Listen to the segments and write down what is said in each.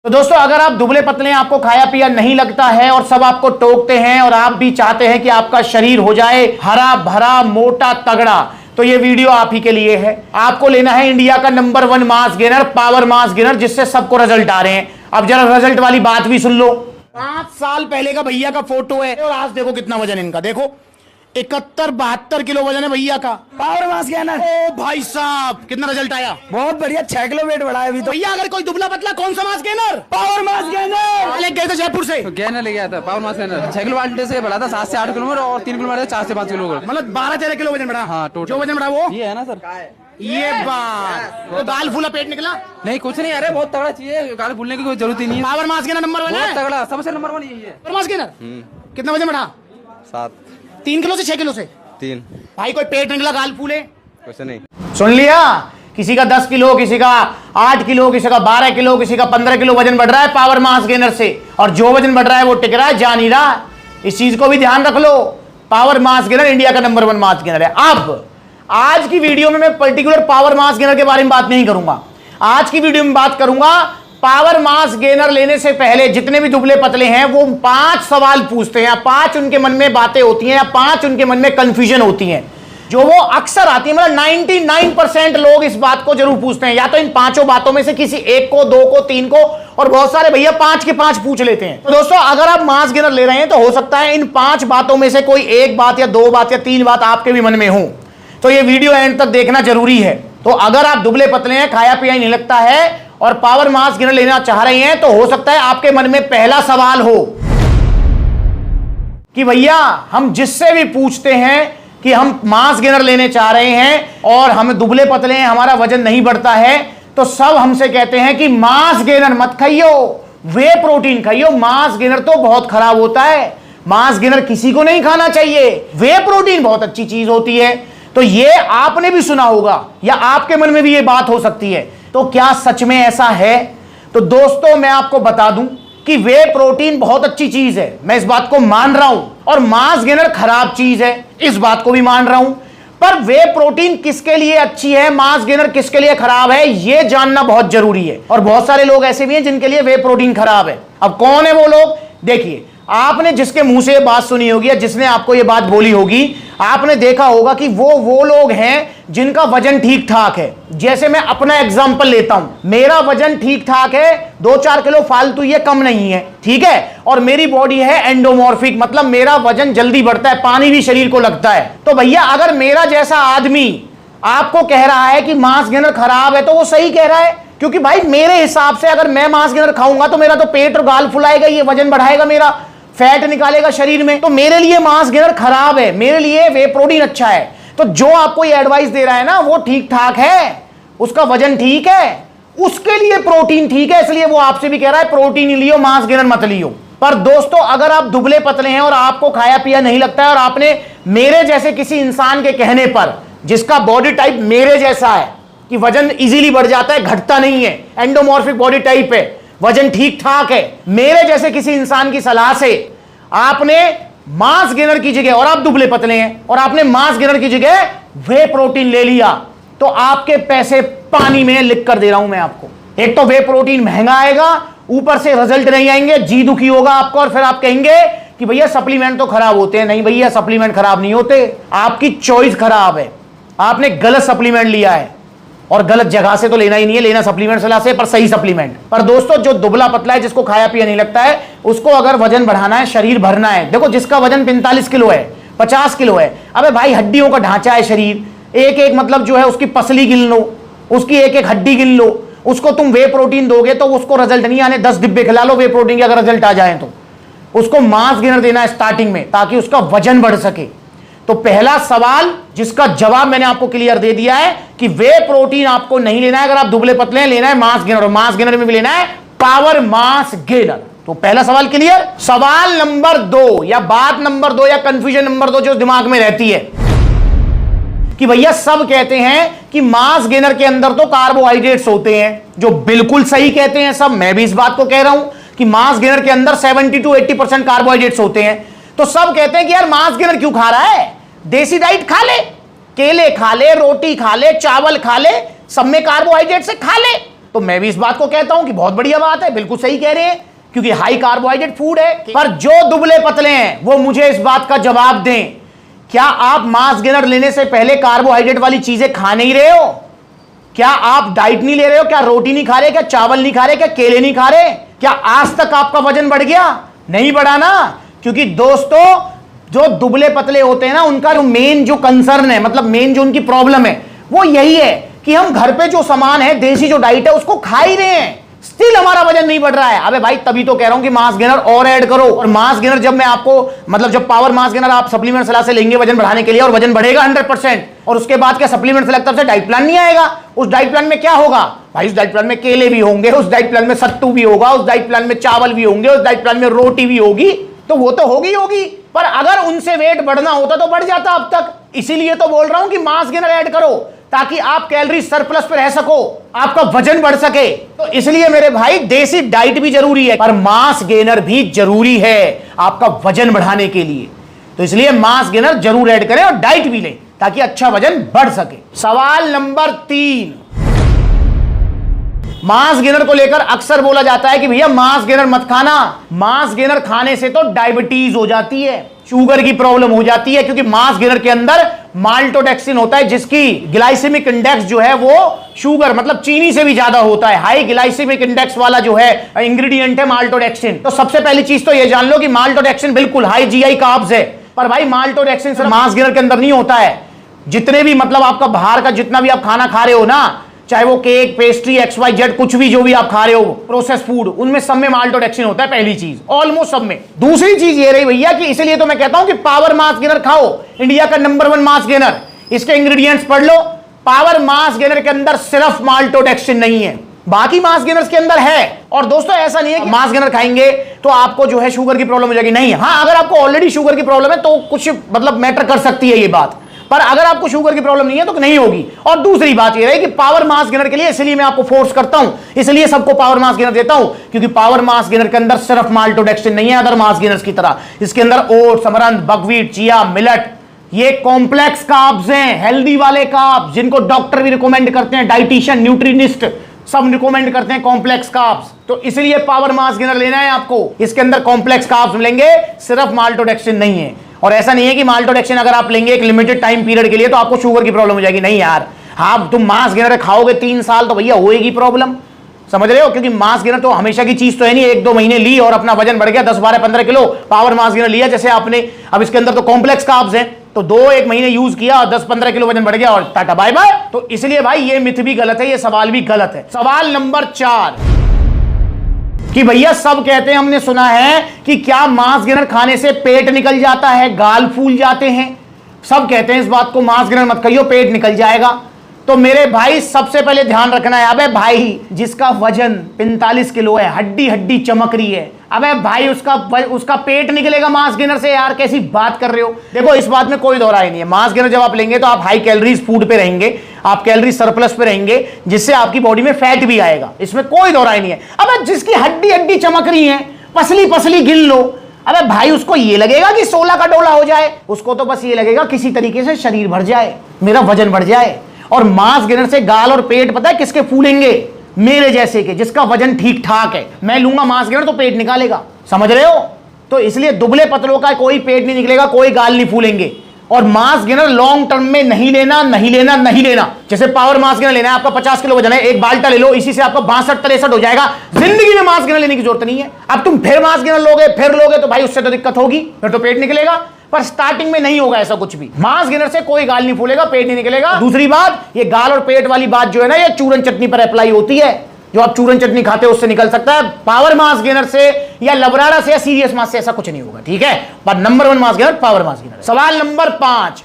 तो दोस्तों अगर आप दुबले पतले हैं, आपको खाया पिया नहीं लगता है और सब आपको टोकते हैं और आप भी चाहते हैं कि आपका शरीर हो जाए हरा भरा मोटा तगड़ा, तो ये वीडियो आप ही के लिए है। आपको लेना है इंडिया का number 1 mass gainer, power mass gainer, जिससे सबको रिजल्ट आ रहे हैं। अब जरा रिजल्ट वाली बात भी सुन लो। 5 साल पहले का भैया का फोटो है और आज देखो कितना वजन इनका, देखो 71-72 किलो वजन है भैया का। Power mass gainer. ओ भाई साहब कितना रिजल्ट आया? बहुत बढ़िया, 6 किलो वेट बढ़ा है अभी तो। भैया अगर कोई दुबला पतला कौन सा mass gainer? Power mass gainer लेके गए थे जयपुर से, तो गेनर ले गया था power mass gainer 6 kilo Walter से बढ़ा था 7 से 8 किलोमीटर और 3 किलोमीटर 4 से 5 किलोमीटर, मतलब 12-13 किलो वजन बढ़ा। हाँ, टोटल जो वजन बढ़ा वो ये है ना सर। ये बात तो दाल फूला पेट निकला नहीं कुछ नहीं, अरे बहुत तगड़ा चाहिए, गाल भूलने की कोई जरूरत ही नहीं है। पावर मास गेनर नंबर 1 बहुत है। तगड़ा, सबसे नंबर 1 यही है। पावर मास गेनर कितना वजन बढ़ा? 7 3 किलो से 6 किलो से। 3 भाई कोई पेट निकला, गाल फूले? कुछ नहीं। सुन लिया, किसी का 10 किलो, किसी का 8 किलो, किसी का 12 किलो, किसी का 15 किलो वजन बढ़ रहा है पावर मास गेनर से, और जो वजन बढ़ रहा है वो टिक रहा है, जा नहीं रहा। इस चीज को भी ध्यान रख लो। पावर मास गेनर इंडिया का नंबर 1 मास गेनर है। अब आज की वीडियो में मैं पर्टिकुलर पावर मास गेनर के बारे में बात नहीं करूंगा। आज की वीडियो में बात करूंगा पावर मास गेनर लेने से पहले जितने भी दुबले पतले हैं वो 5 सवाल पूछते हैं, 5 उनके मन में बातें होती हैं, या 5 उनके मन में कंफ्यूजन होती हैं जो वो अक्सर आती है। मतलब 99% लोग इस बात को जरूर पूछते हैं, या तो इन 5 बातों में से किसी एक को, 2 को, 3 को, और बहुत सारे भैया 5 के 5 पूछ लेते हैं। तो दोस्तों अगर आप मास गेनर ले रहे हैं तो हो सकता है इन 5 बातों में से कोई एक बात या 2 बात या 3 बात आपके भी मन में हो, तो ये वीडियो एंड तक देखना जरूरी है। तो अगर आप दुबले पतले हैं, खाया पिया नहीं लगता है और पावर मास गेनर लेना चाह रहे हैं, तो हो सकता है आपके मन में पहला सवाल हो कि भैया हम जिससे भी पूछते हैं कि हम मास गेनर लेने चाह रहे हैं और हम दुबले पतले हैं, हमारा वजन नहीं बढ़ता है, तो सब हमसे कहते हैं कि मास गेनर मत खाइयो, वे प्रोटीन खाइयो। मास गेनर तो बहुत खराब होता है, मास गेनर किसी को नहीं खाना चाहिए, वे प्रोटीन बहुत अच्छी चीज होती है। तो ये आपने भी सुना होगा या आपके मन में भी ये बात हो सकती है। तो क्या सच में ऐसा है? तो दोस्तों मैं आपको बता दूं कि वे प्रोटीन बहुत अच्छी चीज है, मैं इस बात को मान रहा हूं, और मास गेनर खराब चीज है, इस बात को भी मान रहा हूं। पर वे प्रोटीन किसके लिए अच्छी है, मास गेनर किसके लिए खराब है, यह जानना बहुत जरूरी है। और बहुत सारे लोग ऐसे भी हैं जिनके लिए वे प्रोटीन खराब है। अब कौन है वो लोग? देखिए, आपने जिसके मुंह से ये बात सुनी होगी या जिसने आपको ये बात बोली होगी, आपने देखा होगा कि वो लोग हैं जिनका वजन ठीक ठाक है। जैसे मैं अपना एग्जांपल लेता हूं, मेरा वजन ठीक ठाक है, 2-4 किलो फालतू, ये कम नहीं है, ठीक है, और मेरी बॉडी है एंडोमॉर्फिक, मतलब मेरा वजन जल्दी बढ़ता है, पानी भी शरीर को लगता है। तो भैया अगर मेरा जैसा आदमी आपको कह रहा है कि मास गेनर खराब है, तो वो सही कह रहा है, क्योंकि भाई मेरे हिसाब से अगर मैं मास गेनर खाऊंगा तो मेरा तो पेट और गाल फुलाएगा, ये वजन बढ़ाएगा, मेरा फैट निकालेगा शरीर में, तो मेरे लिए मास गेनर खराब है, मेरे लिए वे प्रोटीन अच्छा है। तो जो आपको ये एडवाइस दे रहा है ना, वो ठीक ठाक है, उसका वजन ठीक है, उसके लिए प्रोटीन ठीक है, इसलिए वो आपसे भी कह रहा है प्रोटीन लियो, मास गेनर मत लियो। पर दोस्तों अगर आप दुबले पतले हैं और आपको खाया पिया नहीं लगता है और आपने मेरे जैसे किसी इंसान के कहने पर, जिसका बॉडी टाइप मेरे जैसा है कि वजन इजीली बढ़ जाता है, घटता नहीं है, एंडोमॉर्फिक बॉडी टाइप है, वजन ठीक ठाक है, मेरे जैसे किसी इंसान की सलाह से आपने मास गेनर की जगह, और आप दुबले पतले हैं और आपने मास गेनर की जगह वे प्रोटीन ले लिया, तो आपके पैसे पानी में लिख कर दे रहा हूं मैं आपको। एक तो वे प्रोटीन महंगा आएगा, ऊपर से रिजल्ट नहीं आएंगे, जी दुखी होगा आपको, और फिर आप कहेंगे कि भैया सप्लीमेंट तो खराब होते हैं। नहीं भैया, सप्लीमेंट खराब नहीं होते, आपकी चॉइस खराब है, आपने गलत सप्लीमेंट लिया है, और गलत जगह से तो लेना ही नहीं है, लेना सप्लीमेंट सलाह से, पर सही सप्लीमेंट। पर दोस्तों जो दुबला पतला है, जिसको खाया पिया नहीं लगता है, उसको अगर वजन बढ़ाना है, शरीर भरना है, देखो जिसका वजन 45 किलो है, 50 किलो है, अबे भाई हड्डियों का ढांचा है शरीर, एक एक मतलब जो है उसकी पसली गिन लो, उसकी एक एक हड्डी गिन लो, उसको तुम वे प्रोटीन दोगे तो उसको रिजल्ट नहीं आने, 10 डिब्बे खिला लो वे प्रोटीन के, अगर रिजल्ट आ जाए तो उसको मास गेनर देना है स्टार्टिंग में, ताकि उसका वजन बढ़ सके। तो पहला सवाल जिसका जवाब मैंने आपको क्लियर दे दिया है कि वे प्रोटीन आपको नहीं लेना है अगर आप दुबले पतले हैं, लेना है मास गेनर, और मास गेनर में भी लेना है पावर मास गेनर। तो पहला सवाल क्लियर। सवाल नंबर 2 या बात नंबर 2 या कंफ्यूजन नंबर 2 जो दिमाग में रहती है कि भैया सब कहते हैं कि मास गेनर के अंदर तो कार्बोहाइड्रेट्स होते हैं, जो बिल्कुल सही कहते हैं सब, मैं भी इस बात को कह रहा हूं कि मास गेनर के अंदर 70 to 80% कार्बोहाइड्रेट्स होते हैं। तो सब कहते हैं कि यार मास गेनर क्यों खा रहा है, देसी डाइट खा ले, केले खा ले, रोटी खा ले, चावल खा ले, सब में कार्बोहाइड्रेट से खा ले। तो मैं भी इस बात को कहता हूं कि बहुत बढ़िया बात है, बिल्कुल सही कह रहे हैं, क्योंकि हाई कार्बोहाइड्रेट फूड है। पर जो दुबले पतले हैं वो मुझे इस बात का जवाब दें, क्या आप मास गेनर लेने से पहले कार्बोहाइड्रेट वाली चीजें खा नहीं रहे हो? क्या आप डाइट नहीं ले रहे हो? क्या रोटी नहीं खा रहे? क्या चावल नहीं खा रहे? क्या केले नहीं खा रहे? क्या आज तक आपका वजन बढ़ गया? नहीं बढ़ा ना। क्योंकि दोस्तों, जो दुबले पतले होते हैं ना, उनका जो मेन जो कंसर्न है, मतलब मेन जो उनकी प्रॉब्लम है, वो यही है कि हम घर पे जो सामान है, देसी जो डाइट है, उसको खा ही रहे हैं, स्टिल हमारा वजन नहीं बढ़ रहा है। अबे भाई, तभी तो कह रहा हूं कि मास गेनर और ऐड करो। और मास गेनर जब मैं आपको, मतलब जब पावर मास गेनर आप सप्लीमेंट सलाह से लेंगे वजन बढ़ाने के लिए, और वजन बढ़ेगा 100%, और उसके बाद क्या सप्लीमेंट से तरफ से डाइट प्लान नहीं आएगा? उस डाइट प्लान में क्या होगा भाई? उस डाइट प्लान में केले भी होंगे, उस डाइट प्लान में सत्तू भी होगा, उस डाइट प्लान में चावल भी होंगे, उस डाइट प्लान में रोटी भी होगी। तो वो तो होगी। पर अगर उनसे वेट बढ़ना होता तो बढ़ जाता अब तक। इसीलिए तो बोल रहा हूं कि मास गेनर ऐड करो, ताकि आप कैलोरी सरप्लस पे रह सको, आपका वजन बढ़ सके। तो इसलिए मेरे भाई, देसी डाइट भी जरूरी है, पर मास गेनर भी जरूरी है आपका वजन बढ़ाने के लिए। तो इसलिए मास गेनर जरूर ऐड करें और डाइट भी लें, ताकि अच्छा वजन बढ़ सके। सवाल नंबर 3, मास गेनर को लेकर अक्सर बोला जाता है कि भैया मास गेनर मत खाना, मास गेनर खाने से तो डायबिटीज हो जाती है, शुगर की प्रॉब्लम हो जाती है, क्योंकि मास गेनर के अंदर माल्टोडेक्सिन होता है, जिसकी ग्लाइसेमिक इंडेक्स जो है वो शुगर मतलब चीनी से भी ज्यादा होता है। हाई ग्लाइसेमिक इंडेक्स वाला जो है इंग्रेडिएंट है माल्टोडेक्सिन। तो सबसे पहली चीज तो ये जान लो कि माल्टोडेक्सिन बिल्कुल हाई जीआई कार्ब्स है। पर भाई, माल्टोडेक्सिन सिर्फ मास गेनर के अंदर नहीं होता है। जितने भी, मतलब आपका बाहर का जितना भी आप खाना खा रहे हो ना, चाहे वो केक, पेस्ट्री, XYZ, कुछ भी जो भी आप खा रहे हो, प्रोसेस फूड, उनमें सब में माल्टोडेक्सिन होता है, पहली चीज, ऑलमोस्ट सब में। दूसरी चीज ये रही भैया कि इसलिए तो मैं कहता हूं कि पावर मास गेनर खाओ, इंडिया का नंबर 1 मास गेनर। इसके इंग्रेडिएंट्स पढ़ लो। पावर मास गेनर के अंदर सिर्फ माल्टोडेक्सिन नहीं है, बाकी मास गेनर्स के अंदर है। और दोस्तों, ऐसा नहीं है कि मास गेनर खाएंगे तो आपको जो है शुगर की प्रॉब्लम हो जाएगी, नहीं। हाँ, अगर आपको ऑलरेडी शुगर की प्रॉब्लम है तो कुछ मतलब मैटर कर सकती है ये बात, पर अगर आपको शुगर की प्रॉब्लम नहीं है तो नहीं होगी। और दूसरी बात ये रही कि पावर मास गेनर के लिए, इसलिए मैं आपको फोर्स करता हूं, इसलिए सबको पावर मास गेनर देता हूं, क्योंकि पावर मास गेनर के अंदर सिर्फ माल्टोडेक्सिन नहीं है अदर मास गेनर्स की तरह। इसके अंदर oats, amaranth, buckwheat, chia, millet, ये कॉम्प्लेक्स कार्ब्स हैं, हेल्दी वाले कार्ब्स, जिनको डॉक्टर भी रिकमेंड करते हैं, डाइटिशियन, न्यूट्रिनिस्ट सब रिकमेंड करते हैं कॉम्प्लेक्स कार्ब्स। तो इसलिए पावर मास गेनर लेना है आपको। इसके अंदर कॉम्प्लेक्स कार्ब्स मिलेंगे, सिर्फ माल्टोडेक्सिन नहीं है। और ऐसा नहीं है कि माल्टोडेक्सिन अगर आप लेंगे एक लिमिटेड टाइम पीरियड के लिए तो आपको शुगर की प्रॉब्लम हो जाएगी, नहीं यार। हाँ, तुम मास गेनर खाओगे 3 साल तो भैया होएगी प्रॉब्लम, समझ रहे हो? क्योंकि मास गेनर तो हमेशा की चीज तो है नहीं, 1-2 महीने ली और अपना वजन बढ़ गया 10, 12, 15 किलो, पावर मास गेनर लिया जैसे आपने। अब इसके अंदर तो कॉम्प्लेक्स कार्ब्स हैं, तो 2-1 महीने यूज किया और 10-15 किलो वजन बढ़ गया और टाटा बाय बाय। तो इसलिए भाई, ये मिथ भी गलत है, ये सवाल भी गलत है। सवाल नंबर 4 कि भैया, सब कहते हैं, हमने सुना है कि क्या मास गेनर खाने से पेट निकल जाता है, गाल फूल जाते हैं। सब कहते हैं इस बात को, मास गेनर मत खाइयो, पेट निकल जाएगा। तो मेरे भाई, सबसे पहले ध्यान रखना है, अबे भाई, जिसका वजन 45 किलो है, हड्डी हड्डी चमक रही है, अबे भाई उसका पेट निकलेगा मास गेनर से? यार कैसी बात कर रहे हो? देखो, इस बात में कोई दो राय नहीं है। मास गेनर जब आप लेंगे तो आप हाई कैलोरीज फूड पे रहेंगे, आप कैलोरी सरप्लस पे रहेंगे, जिससे आपकी बॉडी में फैट भी आएगा, इसमें कोई दो राय नहीं है। अबे जिसकी हड्डी हड्डी चमक रही है, पसली पसली गिन लो, अबे भाई उसको ये लगेगा कि 16 का डोला हो जाए, उसको तो बस ये लगेगा किसी तरीके से शरीर भर जाए, मेरा वजन बढ़ जाए। और मास गेनर से गाल और पेट पता है किसके फूलेंगे? मेरे जैसे के, जिसका वजन ठीक ठाक है। मैं लूंगा मास गेनर तो पेट निकालेगा, समझ रहे हो? तो इसलिए दुबले पतलों का कोई पेट नहीं निकलेगा, कोई गाल नहीं फूलेंगे। और मास गेनर लॉन्ग टर्म में नहीं लेना, नहीं लेना, नहीं लेना। जैसे पावर मास गेनर लेना है, आपका 50 किलो वजन है, एक बाल्टा ले लो, इसी से आपका 62-63 हो जाएगा। जिंदगी में मास गेनर लेने की जरूरत नहीं है। अब तुम फिर मास गेनर लोगे, फिर लोगे तो भाई उससे तो दिक्कत होगी, फिर तो पेट निकलेगा। पर स्टार्टिंग में नहीं होगा ऐसा कुछ भी। मास गेनर से कोई गाल नहीं फूलेगा, पेट नहीं निकलेगा। दूसरी बात, ये गाल और पेट वाली बात जो है ना, ये चूरन चटनी पर अप्लाई होती है। जो आप चूरन चटनी खाते हो उससे निकल सकता है, पावर मास गेनर से या लबराड़ा से या सीरियस मास से ऐसा कुछ नहीं होगा, ठीक है? पर number 1 mass gainer power mass gainer. सवाल नंबर 5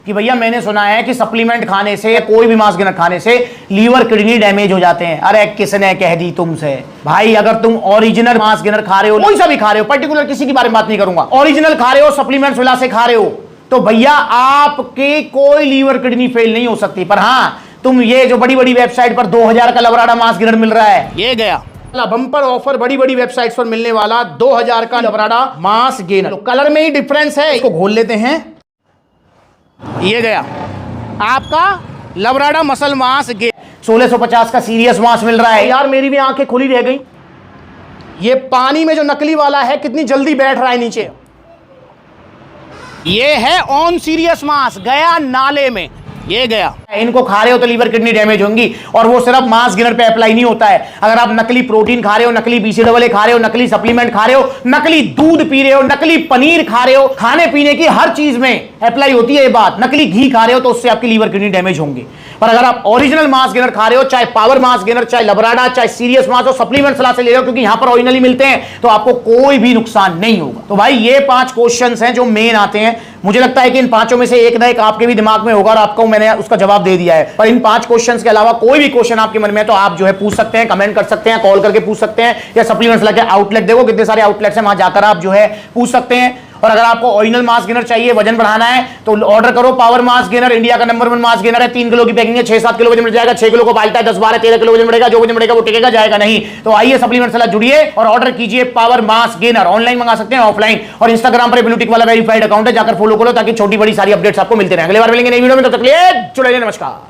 कि भैया, मैंने सुना है कि सप्लीमेंट खाने से या कोई भी मास गेनर खाने से लीवर किडनी डैमेज हो जाते हैं। अरे किसने कह दी तुमसे? भाई, अगर तुम ओरिजिनल मास गेनर खा रहे हो, कोई सा भी खा रहे हो, पर्टिकुलर किसी की बारे में बात नहीं करूंगा, ओरिजिनल खा रहे हो, सप्लीमेंट्स मिला से खा रहे हो, तो भैया आपके कोई लीवर किडनी फेल नहीं हो सकती। पर हाँ, तुम ये जो बड़ी बड़ी वेबसाइट पर 2000 का लबराड़ा मास गेनर मिल रहा है, ये गया बम्पर ऑफर, बड़ी बड़ी वेबसाइट्स पर मिलने वाला 2000 का लबराड़ा मास गेनर। कलर में ही डिफरेंस है, इसको खोल लेते हैं। ये गया आपका लबराड़ा मसल मास गेनर। 1650 का सीरियस मास मिल रहा है। यार मेरी भी आंखें खुली रह गई। ये पानी में जो नकली वाला है कितनी जल्दी बैठ रहा है नीचे। ये है ऑन सीरियस मास, गया नाले में, ये गया। इनको खा रहे हो तो लीवर किडनी डैमेज होंगी। और वो सिर्फ मास गेनर पे अप्लाई नहीं होता है। अगर आप नकली प्रोटीन खा रहे हो, नकली BCAA खा रहे हो, नकली सप्लीमेंट खा रहे हो, नकली दूध पी रहे हो, नकली पनीर खा रहे हो, खाने पीने की हर चीज में अप्लाई होती है ये बात। नकली घी खा रहे हो तो उससे आपकी लीवर किडनी डैमेज होंगे। पर अगर आप ओरिजिनल मास गेनर खा रहे हो, चाहे पावर मास गेनर, चाहे लबराडा, चाहे सीरियस मास हो, सप्लीमेंट सलाह से ले रहे हो क्योंकि यहां पर ओरिजिनली मिलते हैं, तो आपको कोई भी नुकसान नहीं होगा। तो भाई ये 5 क्वेश्चंस हैं जो मेन आते हैं। मुझे लगता है कि इन 5 में से एक ना एक आपके भी दिमाग में होगा और आपको मैंने उसका जवाब दे दिया है। पर इन 5 क्वेश्चंस के अलावा कोई भी क्वेश्चन आपके मन में है तो आप जो है पूछ सकते हैं, कमेंट कर सकते हैं, कॉल करके पूछ सकते हैं, या सप्लीमेंट्स लगे आउटलेट, देखो कितने सारे आउटलेट्स हैं, वहां जाकर आप जो है पूछ सकते हैं। और अगर आपको ओरिजिनल मास गेनर चाहिए, वजन बढ़ाना है, तो ऑर्डर करो पावर मास गेनर। इंडिया का नंबर 1 मास गेनर है। 3 किलो की पैकिंग है, 6-7 किलो वजन बढ़ जाएगा। 6 किलो को बांटता है, 10-12-13 किलो वजन बढ़ेगा। जो वजन बढ़ेगा वो टिकेगा, जाएगा नहीं। तो आइए सप्लीमेंट सलाह जुड़िए और ऑर्डर कीजिए पावर मास गेनर। ऑनलाइन मंगा सकते हैं, ऑफलाइन। और इंस्टाग्राम पर ब्लूटिक वाला वेरीफाइड अकाउंट है, जाकर फॉलो करो ताकि छोटी बड़ी सारी अपडेट्स आपको मिलते रहे। अगले बार मिलेंगे नई वीडियो में, तब तक के लिए जुड़े रहिए। नमस्कार।